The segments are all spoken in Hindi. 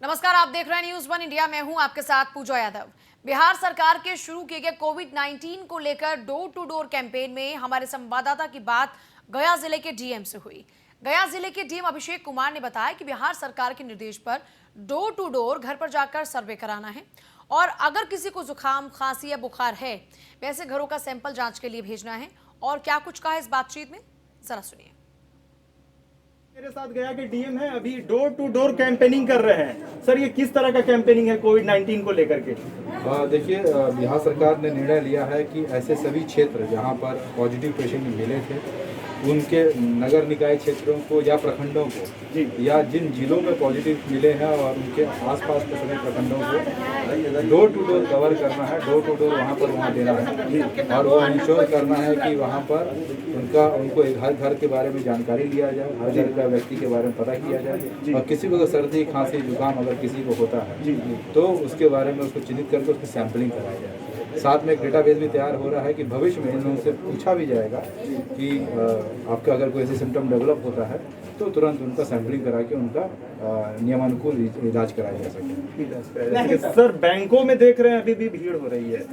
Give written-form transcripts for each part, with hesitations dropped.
नमस्कार, आप देख रहे हैं न्यूज वन इंडिया। मैं हूं आपके साथ पूजा यादव। बिहार सरकार के शुरू किए गए कोविड-19 को लेकर डोर टू डोर कैंपेन में हमारे संवाददाता की बात गया जिले के डीएम से हुई। गया जिले के डीएम अभिषेक कुमार ने बताया कि बिहार सरकार के निर्देश पर डोर टू डोर घर पर जाकर सर्वे कराना है और अगर किसी को जुकाम, खांसी या बुखार है, वैसे घरों का सैंपल जांच के लिए भेजना है। और क्या कुछ कहा इस बातचीत में, जरा सुनिए। मेरे साथ गया के डीएम है, अभी डोर टू डोर कैंपेनिंग कर रहे हैं। सर, ये किस तरह का कैंपेनिंग है कोविड-19 को लेकर के? देखिए, बिहार सरकार ने निर्णय लिया है कि ऐसे सभी क्षेत्र जहां पर पॉजिटिव पेशेंट मिले थे उनके नगर निकाय क्षेत्रों को या प्रखंडों को या जिन जिलों में पॉजिटिव मिले हैं और उनके आसपास के सभी प्रखंडों को डोर टू डोर कवर करना है। डोर टू डोर वहाँ देना है और वो इंश्योर करना है कि वहाँ पर उनको हर घर के बारे में जानकारी लिया जाए, हर घर का व्यक्ति के बारे में पता किया जाए और किसी को अगर सर्दी, खांसी, जुकाम अगर किसी को होता है तो उसके बारे में उसको चिन्हित करके उसकी सैंपलिंग कराई जाए। साथ में एक डेटाबेस भी तैयार हो रहा है कि भविष्य में इन लोगों से पूछा भी जाएगा कि आपका अगर कोई ऐसे सिम्टम डेवलप होता है तो तुरंत उनका सैंपलिंग करा के उनका नियमानुकूल इलाज कराया जा सके। सर, बैंकों में देख रहे हैं अभी भी भीड़ हो रही है,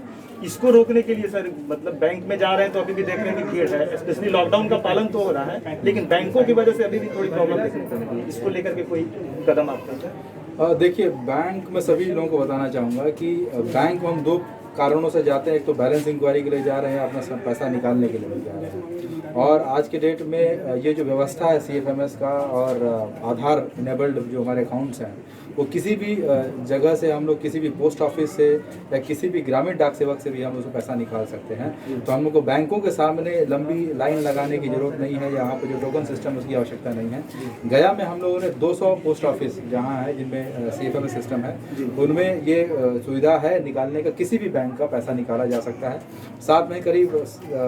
इसको रोकने के लिए सर, मतलब बैंक में जा रहे हैं तो अभी भी देख रहे हैं कि भीड़ है। स्पेशली लॉकडाउन का पालन तो हो रहा है, लेकिन बैंकों की वजह से अभी भी थोड़ी प्रॉब्लम देखने को मिली है। इसको लेकर के कोई कदम आपका? देखिए, बैंक में सभी लोगों को बताना चाहूँगा कि बैंक में हम दो कारणों से जाते हैं। एक तो बैलेंस इंक्वायरी के लिए जा रहे हैं, अपना पैसा निकालने के लिए भी जा रहे हैं। और आज के डेट में ये जो व्यवस्था है सीएफएमएस का और आधार इनेबल्ड जो हमारे अकाउंट्स हैं, वो किसी भी जगह से हम लोग किसी भी पोस्ट ऑफिस से या किसी भी ग्रामीण डाक सेवक से भी हम उसको पैसा निकाल सकते हैं। तो हम लोग को बैंकों के सामने लंबी लाइन लगाने की जरूरत नहीं है। यहाँ पर जो टोकन सिस्टम उसकी आवश्यकता नहीं है। गया में हम लोगों ने 200 पोस्ट ऑफिस जहाँ है जिनमें सीएफएमएस सिस्टम है, उनमें ये सुविधा है निकालने का, किसी भी बैंक का पैसा निकाला जा सकता है। साथ में करीब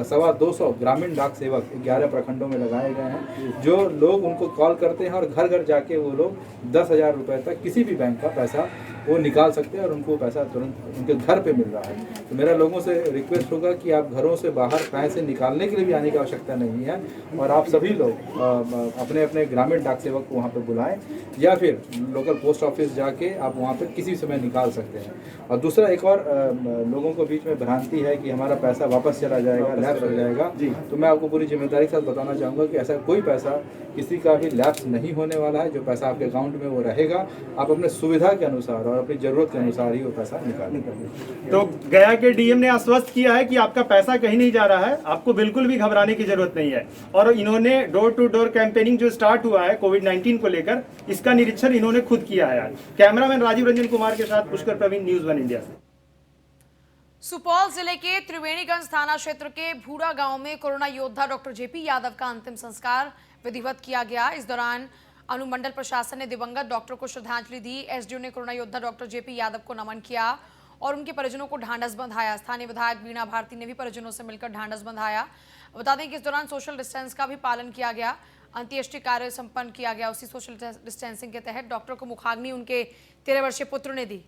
225 ग्रामीण डाक सेवक 11 प्रखंडों में लगाए गए हैं, जो लोग उनको कॉल करते हैं और घर घर जाके वो लोग 10,000 रुपये तक किसी भी बैंक का पैसा वो निकाल सकते हैं और उनको पैसा तुरंत उनके घर पे मिल रहा है। तो मेरा लोगों से रिक्वेस्ट होगा कि आप घरों से बाहर पैसे निकालने के लिए भी आने की आवश्यकता नहीं है और आप सभी लोग अपने अपने ग्रामीण डाक सेवक को वहाँ पे बुलाएं या फिर लोकल पोस्ट ऑफिस जाके आप वहाँ पे किसी समय निकाल सकते हैं। और दूसरा, एक और लोगों को बीच में भ्रांति है कि हमारा पैसा वापस चला जाएगा, लैप्स हो जाएगा। तो मैं आपको पूरी जिम्मेदारी के साथ बताना चाहूँगा कि ऐसा कोई पैसा किसी का भी लैप्स नहीं होने वाला है। जो पैसा आपके अकाउंट में वो रहेगा, आप अपने सुविधा के अनुसार और अपनी जरूरत के अनुसार ही वो पैसा निकालेंगे। तो गया के डीएम ने आश्वस्त किया है कि आपका पैसा कहीं नहीं जा रहा है, आपको बिल्कुल भी घबराने की जरूरत नहीं है। और इन्होंने डोर टू डोर कैंपेनिंग जो स्टार्ट हुआ है कोविड-19 को लेकर, इसका निरीक्षण इन्होंने खुद किया है। कैमरामैन राजीव रंजन कुमार के साथ Pushkar Praveen, News One India से। सुपौल जिले के त्रिवेणीगंज थाना क्षेत्र के भूरा गांव में कोरोना योद्धा डॉक्टर जेपी यादव का अंतिम संस्कार विधिवत किया गया। इस दौरान अनुमंडल प्रशासन ने दिवंगत डॉक्टर को श्रद्धांजलि दी। एसडीओ ने कोरोना योद्धा डॉक्टर जेपी यादव को नमन किया और उनके परिजनों को ढांढस बंधाया। स्थानीय विधायक वीणा भारती ने भी परिजनों से मिलकर ढांढस बंधाया। बता दें कि इस दौरान सोशल डिस्टेंस का भी पालन किया गया। अंत्येष्टि कार्य संपन्न किया गया। उसी सोशल डिस्टेंसिंग के तहत डॉक्टर को मुखाग्नि उनके 13 वर्षीय पुत्र ने दी।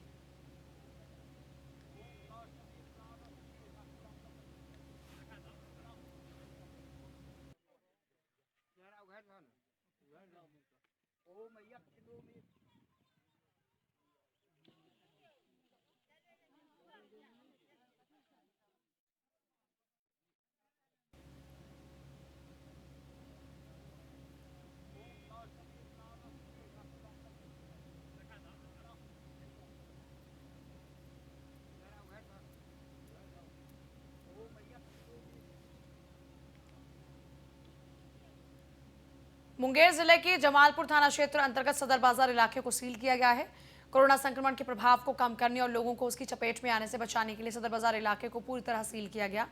मुंगेर जिले के जमालपुर थाना क्षेत्र अंतर्गत सदर बाजार इलाके को सील किया गया है। कोरोना संक्रमण के प्रभाव को कम करने और लोगों को उसकी चपेट में आने से बचाने के लिए सदर बाजार इलाके को पूरी तरह सील किया गया।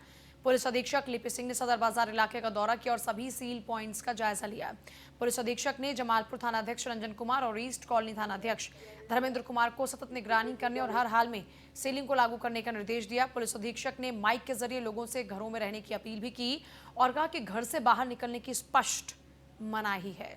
पुलिस अधीक्षक लिपि सिंह ने सदर बाजार इलाके का दौरा किया और सभी सील पॉइंट्स का जायजा लिया। पुलिस अधीक्षक ने जमालपुर थाना अध्यक्ष रंजन कुमार और ईस्ट कॉलोनी थाना अध्यक्ष धर्मेंद्र कुमार को सतत निगरानी करने और हर हाल में सीलिंग को लागू करने का निर्देश दिया। पुलिस अधीक्षक ने माइक के जरिए लोगों से घरों में रहने की अपील भी की और कहा कि घर से बाहर निकलने की स्पष्ट मनाही है।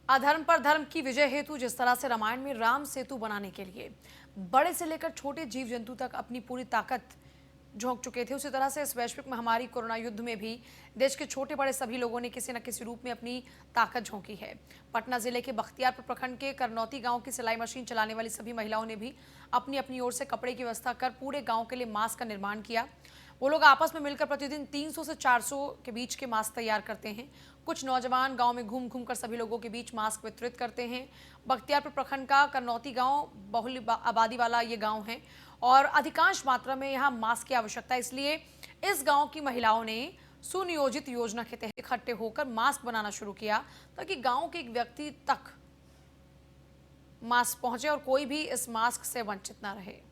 अधर्म पर धर्म की विजय हेतु जिस तरह से रामायण में राम सेतु बनाने के लिए बड़े से लेकर छोटे जीव जंतु तक अपनी पूरी ताकत झोंक चुके थे, उसी तरह से इस वैश्विक महामारी कोरोना युद्ध में भी देश के छोटे बड़े सभी लोगों ने किसी न किसी रूप में अपनी ताकत झोंकी है। पटना जिले के बख्तियारपुर प्रखंड के करनौती गांव की सिलाई मशीन चलाने वाली सभी महिलाओं ने भी अपनी अपनी ओर से कपड़े की व्यवस्था कर पूरे गांव के लिए मास्क का निर्माण किया। वो लोग आपस में मिलकर प्रतिदिन 300 से 400 के बीच के मास्क तैयार करते हैं। कुछ नौजवान गांव में घूम घूम कर सभी लोगों के बीच मास्क वितरित करते हैं। बख्तियारपुर प्रखंड का करनौती गांव बहुल आबादी वाला ये गांव है और अधिकांश मात्रा में यहाँ मास्क की आवश्यकता है, इसलिए इस गांव की महिलाओं ने सुनियोजित योजना के तहत इकट्ठे होकर मास्क बनाना शुरू किया ताकि गांव के एक व्यक्ति तक मास्क पहुंचे और कोई भी इस मास्क से वंचित न रहे।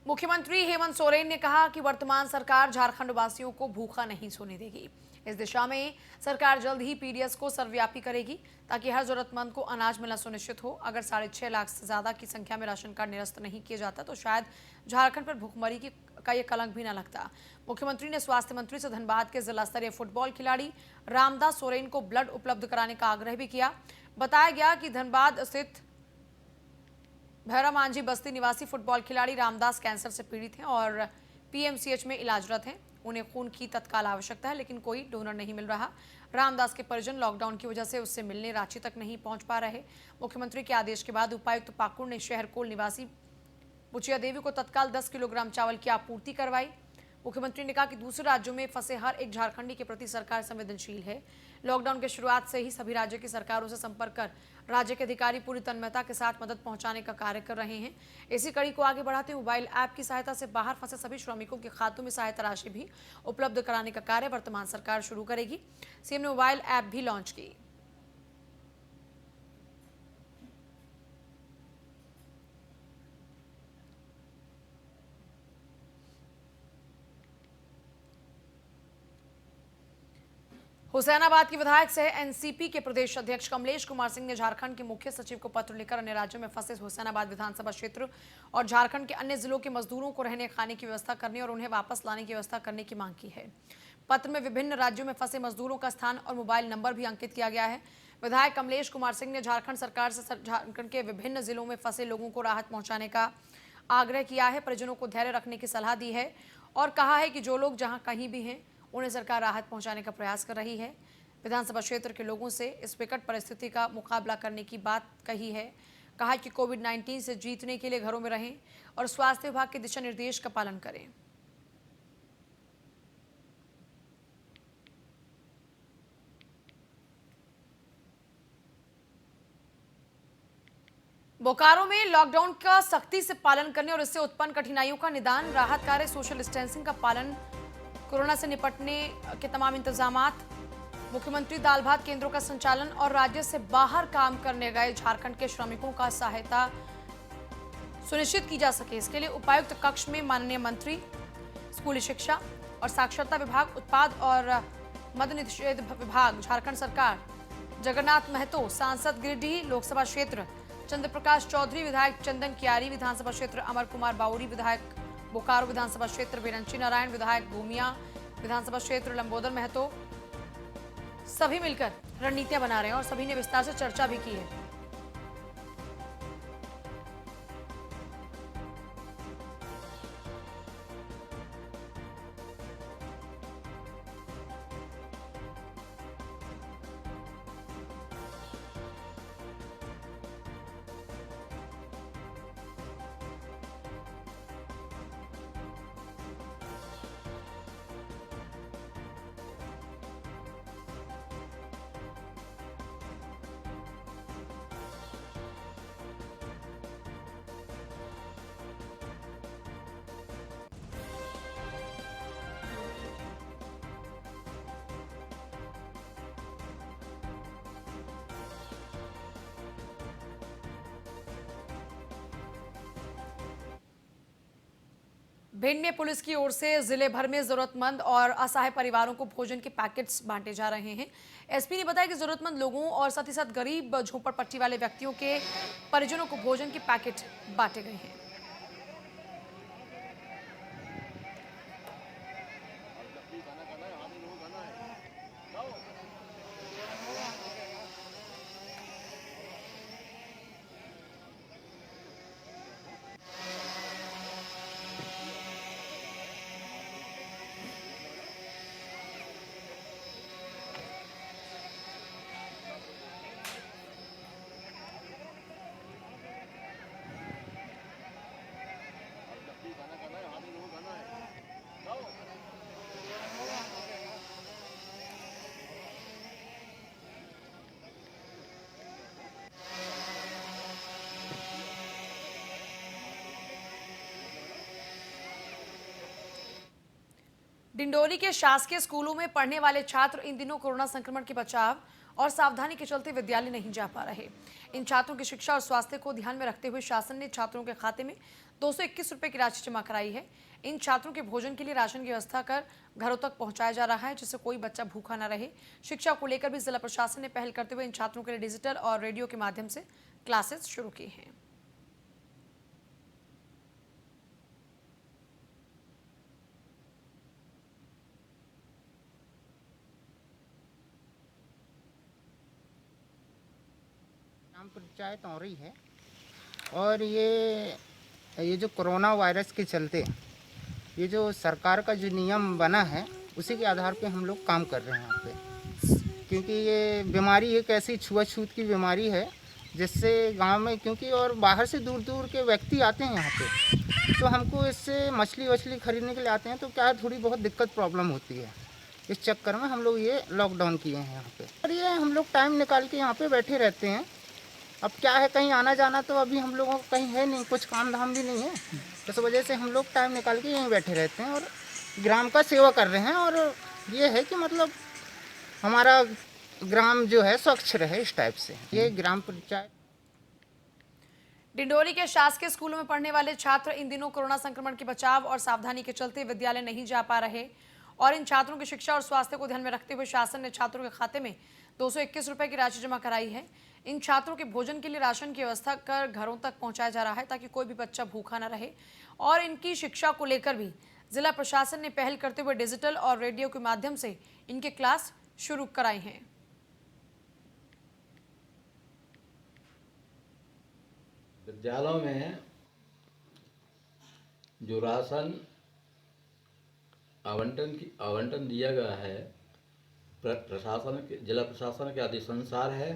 मुख्यमंत्री हेमंत सोरेन ने कहा कि वर्तमान सरकार झारखंड वासियों को भूखा नहीं सोने देगी। इस दिशा में सरकार जल्द ही पीडीएस को सर्वव्यापी करेगी ताकि हर जरूरतमंद को अनाज मिलना सुनिश्चित हो। अगर 6.5 लाख से ज्यादा की संख्या में राशन कार्ड निरस्त नहीं किया जाता तो शायद झारखंड पर भूखमरी का ये कलंक भी न लगता। मुख्यमंत्री ने स्वास्थ्य मंत्री से धनबाद के जिला स्तरीय फुटबॉल खिलाड़ी रामदास सोरेन को ब्लड उपलब्ध कराने का आग्रह भी किया। बताया गया कि धनबाद स्थित भैरव मांझी बस्ती निवासी फुटबॉल खिलाड़ी रामदास कैंसर से पीड़ित हैं और पीएमसीएच में इलाजरत हैं। उन्हें खून की तत्काल आवश्यकता है लेकिन कोई डोनर नहीं मिल रहा। रामदास के परिजन लॉकडाउन की वजह से उससे मिलने रांची तक नहीं पहुंच पा रहे। मुख्यमंत्री के आदेश के बाद उपायुक्त पाकुड़ ने शहरकोल निवासी पुचिया देवी को तत्काल 10 किलोग्राम चावल की आपूर्ति करवाई। मुख्यमंत्री ने कहा कि दूसरे राज्यों में फंसे हर एक झारखंडी के प्रति सरकार संवेदनशील है। लॉकडाउन की शुरुआत से ही सभी राज्य की सरकारों से संपर्क कर राज्य के अधिकारी पूरी तन्मयता के साथ मदद पहुंचाने का कार्य कर रहे हैं। इसी कड़ी को आगे बढ़ाते हुए मोबाइल ऐप की सहायता से बाहर फंसे सभी श्रमिकों के खातों में सहायता राशि भी उपलब्ध कराने का कार्य वर्तमान सरकार शुरू करेगी। सीएम ने मोबाइल ऐप भी लॉन्च की। हुसैनाबाद की विधायक सह एनसीपी के प्रदेश अध्यक्ष कमलेश कुमार सिंह ने झारखंड के मुख्य सचिव को पत्र लिखकर अन्य राज्यों में फंसे हुसैनाबाद विधानसभा क्षेत्र और झारखंड के अन्य जिलों के मजदूरों को रहने खाने की व्यवस्था करने और उन्हें वापस लाने की व्यवस्था करने की मांग की है। पत्र में विभिन्न राज्यों में फंसे मजदूरों का स्थान और मोबाइल नंबर भी अंकित किया गया है। विधायक कमलेश कुमार सिंह ने झारखंड सरकार से झारखंड के विभिन्न जिलों में फंसे लोगों को राहत पहुंचाने का आग्रह किया है, परिजनों को धैर्य रखने की सलाह दी है और कहा है कि जो लोग जहां कहीं भी हैं उन्हें सरकार राहत पहुंचाने का प्रयास कर रही है। विधानसभा क्षेत्र के लोगों से इस विकट परिस्थिति का मुकाबला करने की बात कही है। कहा कि कोविड-19 से जीतने के लिए घरों में रहें और स्वास्थ्य विभाग के दिशा निर्देश का पालन करें। बोकारो में लॉकडाउन का सख्ती से पालन करने और इससे उत्पन्न कठिनाइयों का निदान, राहत कार्य, सोशल डिस्टेंसिंग का पालन, कोरोना से निपटने के तमाम इंतजामात, मुख्यमंत्री दाल भात केंद्रों का संचालन और राज्य से बाहर काम करने गए झारखंड के श्रमिकों का सहायता सुनिश्चित की जा सके, इसके लिए उपायुक्त कक्ष में माननीय मंत्री स्कूली शिक्षा और साक्षरता विभाग, उत्पाद और मद्य निषेध विभाग झारखंड सरकार, जगन्नाथ महतो सांसद गिरिडीह लोकसभा क्षेत्र, चंद्रप्रकाश चौधरी विधायक चंदन कियारी विधानसभा क्षेत्र, अमर कुमार बाउरी विधायक बोकारो विधानसभा क्षेत्र, बिरंची नारायण विधायक भूमिया विधानसभा क्षेत्र, लंबोदर महतो, सभी मिलकर रणनीतियां बना रहे हैं और सभी ने विस्तार से चर्चा भी की है। भिंड में पुलिस की ओर से जिले भर में जरूरतमंद और असहाय परिवारों को भोजन के पैकेट्स बांटे जा रहे हैं। एसपी ने बताया कि जरूरतमंद लोगों और साथ ही साथ गरीब झोपड़पट्टी वाले व्यक्तियों के परिजनों को भोजन के पैकेट बांटे गए हैं। डिंडोरी के शासकीय स्कूलों में पढ़ने वाले छात्र इन दिनों कोरोना संक्रमण के बचाव और सावधानी के चलते विद्यालय नहीं जा पा रहे। इन छात्रों की शिक्षा और स्वास्थ्य को ध्यान में रखते हुए शासन ने छात्रों के खाते में 221 रुपए की राशि जमा कराई है। इन छात्रों के भोजन के लिए राशन की व्यवस्था कर घरों तक पहुंचाया जा रहा है, जिससे कोई बच्चा भूखा न रहे। शिक्षा को लेकर भी जिला प्रशासन ने पहल करते हुए इन छात्रों के लिए डिजिटल और रेडियो के माध्यम से क्लासेस शुरू की हैं। ग्राम पंचायत हो रही है और ये जो कोरोना वायरस के चलते ये जो सरकार का जो नियम बना है उसी के आधार पे हम लोग काम कर रहे हैं यहाँ पे, क्योंकि ये बीमारी एक ऐसी छुआछूत की बीमारी है जिससे गांव में, क्योंकि और बाहर से दूर दूर के व्यक्ति आते हैं यहाँ पे, तो हमको इससे मछली वछली खरीदने के लिए आते हैं तो क्या थोड़ी बहुत दिक्कत प्रॉब्लम होती है। इस चक्कर में हम लोग ये लॉकडाउन किए हैं यहाँ पे और ये हम लोग टाइम निकाल के यहाँ पे बैठे रहते हैं। अब क्या है, कहीं आना जाना तो अभी हम लोगों को कहीं है नहीं, कुछ काम धाम भी नहीं है, इस वजह से हम लोग टाइम निकाल के यहीं बैठे रहते हैं और ग्राम का सेवा कर रहे हैं। और ये है कि मतलब हमारा ग्राम जो है स्वच्छ रहे, इस टाइप से ये ग्राम पंचायत। डिंडोरी के शासकीय स्कूलों में पढ़ने वाले छात्र इन दिनों कोरोना संक्रमण के बचाव और सावधानी के चलते विद्यालय नहीं जा पा रहे और इन छात्रों की शिक्षा और स्वास्थ्य को ध्यान में रखते हुए शासन ने छात्रों के खाते में 221 रुपए की राशि जमा कराई है। इन छात्रों के भोजन के लिए राशन की व्यवस्था कर घरों तक पहुंचाया जा रहा है ताकि कोई भी बच्चा भूखा न रहे और इनकी शिक्षा को लेकर भी जिला प्रशासन ने पहल करते हुए डिजिटल और रेडियो के माध्यम से इनके क्लास शुरू कराए हैं। विद्यालयों में जो राशन आवंटन दिया गया है जिला प्रशासन के आदेशानुसार है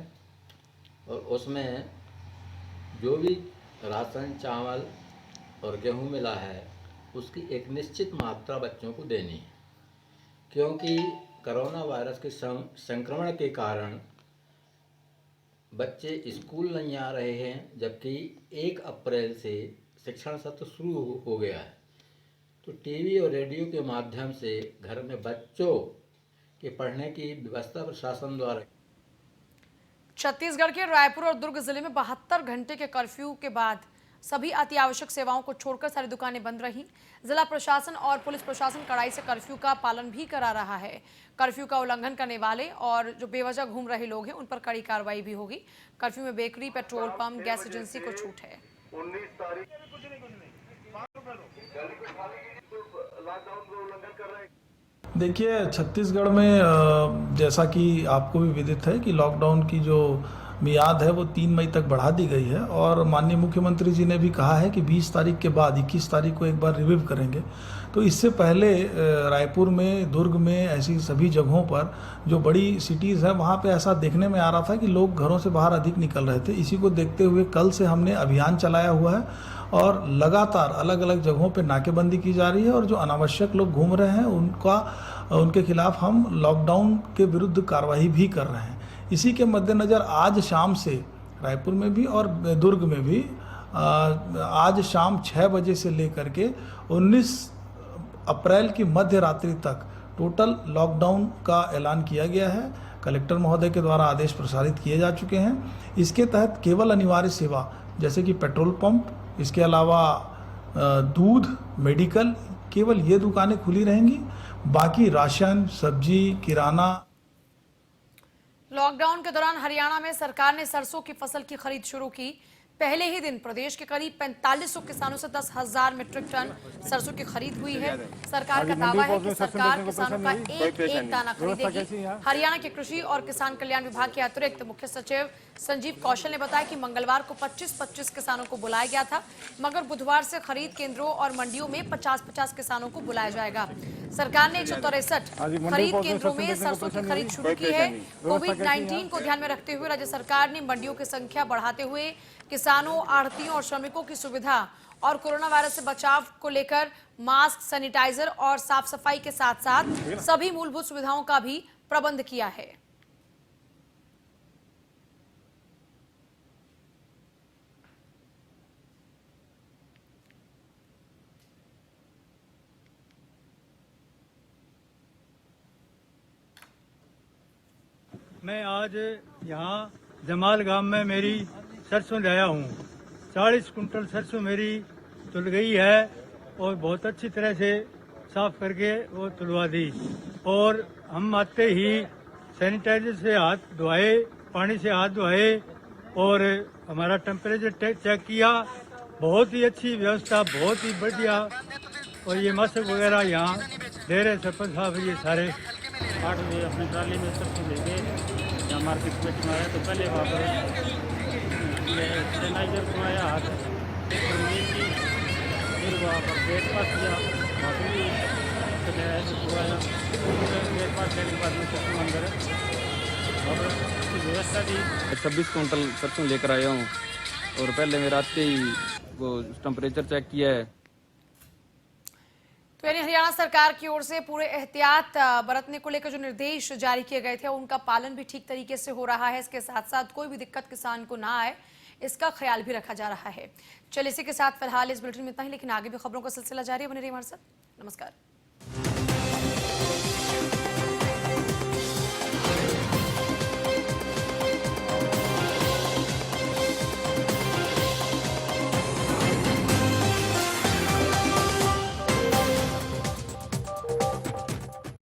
और उसमें जो भी राशन चावल और गेहूं मिला है उसकी एक निश्चित मात्रा बच्चों को देनी है, क्योंकि कोरोना वायरस के संक्रमण के कारण बच्चे स्कूल नहीं आ रहे हैं, जबकि 1 अप्रैल से शिक्षण सत्र शुरू हो गया है। तो टीवी और रेडियो के माध्यम से घर में बच्चों के पढ़ने की व्यवस्था प्रशासन द्वारा। छत्तीसगढ़ के रायपुर और दुर्ग जिले में 72 घंटे के कर्फ्यू के बाद सभी अति आवश्यक सेवाओं को छोड़कर सारी दुकानें बंद रहीं। जिला प्रशासन और पुलिस प्रशासन कड़ाई से कर्फ्यू का पालन भी करा रहा है। कर्फ्यू का उल्लंघन करने वाले और जो बेवजह घूम रहे लोग हैं उन पर कड़ी कार्रवाई भी होगी। कर्फ्यू में bakery, petrol pump, gas agency को छूट है। 19 तारीख देखिए, छत्तीसगढ़ में जैसा कि आपको भी विदित है कि लॉकडाउन की जो मियाद है वो 3 मई तक बढ़ा दी गई है और माननीय मुख्यमंत्री जी ने भी कहा है कि 20 तारीख के बाद 21 तारीख को एक बार रिव्यू करेंगे। तो इससे पहले रायपुर में, दुर्ग में, ऐसी सभी जगहों पर जो बड़ी सिटीज़ है वहाँ पे ऐसा देखने में आ रहा था कि लोग घरों से बाहर अधिक निकल रहे थे। इसी को देखते हुए कल से हमने अभियान चलाया हुआ है और लगातार अलग अलग जगहों पे नाकेबंदी की जा रही है और जो अनावश्यक लोग घूम रहे हैं उनके खिलाफ हम लॉकडाउन के विरुद्ध कार्रवाई भी कर रहे हैं। इसी के मद्देनज़र आज शाम से रायपुर में भी और दुर्ग में भी आज शाम 6 बजे से लेकर के 19 अप्रैल की मध्य रात्रि तक टोटल लॉकडाउन का ऐलान किया गया है। कलेक्टर महोदय के द्वारा आदेश प्रसारित किए जा चुके हैं। इसके तहत केवल अनिवार्य सेवा जैसे कि पेट्रोल पंप, इसके अलावा दूध, मेडिकल केवल ये दुकानें खुली रहेंगी, बाकी राशन, सब्जी, किराना। लॉकडाउन के दौरान हरियाणा में सरकार ने सरसों की फसल की खरीद शुरू की। पहले ही दिन प्रदेश के करीब 4500 किसानों से 10,000 मीट्रिक टन सरसों की खरीद हुई है। सरकार का दावा है कि सरकार किसानों का एक एक दाना खरीदेगी। हरियाणा के कृषि और किसान कल्याण विभाग के अतिरिक्त मुख्य सचिव संजीव कौशल ने बताया कि मंगलवार को 25-25 किसानों को बुलाया गया था, मगर बुधवार से खरीद केंद्रों और मंडियों में 50-50 किसानों को बुलाया जाएगा। सरकार ने 163 खरीद केंद्रों में सरसों की खरीद शुरू की है। कोविड-19 को ध्यान में रखते हुए राज्य सरकार ने मंडियों की संख्या बढ़ाते हुए किसानों, आढ़तियों और श्रमिकों की सुविधा और कोरोना वायरस से बचाव को लेकर मास्क, सैनिटाइजर और साफ सफाई के साथ साथ सभी मूलभूत सुविधाओं का भी प्रबंध किया है। मैं आज यहाँ जमाल गांव में मेरी सरसों लाया हूँ। 40 कुंटल सरसों मेरी तुल गई है और बहुत अच्छी तरह से साफ करके वो तुलवा दी। और हम आते ही सैनिटाइजर से हाथ धोए, पानी से हाथ धोए और हमारा टेम्परेचर चेक किया। बहुत ही अच्छी व्यवस्था, बहुत ही बढ़िया। और ये मास्क वगैरह यहाँ दे रहे सरपंच साहब, ये सारे 8 बजे अपनी ट्राली में सरसों लेके जहाँ मार्केट कमेटी में आया तो पहले वहाँ पर सैनिटाइजर करवाया, हाथ फिर वहाँ पर ब्रेकफास्ट किया, वहाँ पर भी करवाया। ब्रेकफास्ट करने के बाद में सरसों अंदर वहाँ पर व्यवस्था दी। 26 कुंटल सरसों लेकर आया हूँ और पहले मेरे आते ही वो टेम्परेचर चेक किया है। तो यानी हरियाणा सरकार की ओर से पूरे एहतियात बरतने को लेकर जो निर्देश जारी किए गए थे उनका पालन भी ठीक तरीके से हो रहा है। इसके साथ साथ कोई भी दिक्कत किसान को ना आए, इसका ख्याल भी रखा जा रहा है। चलिए इसी के साथ फिलहाल इस बुलेटिन में इतना ही, लेकिन आगे भी खबरों का सिलसिला जारी है। बने रहिए हमारे साथ। नमस्कार।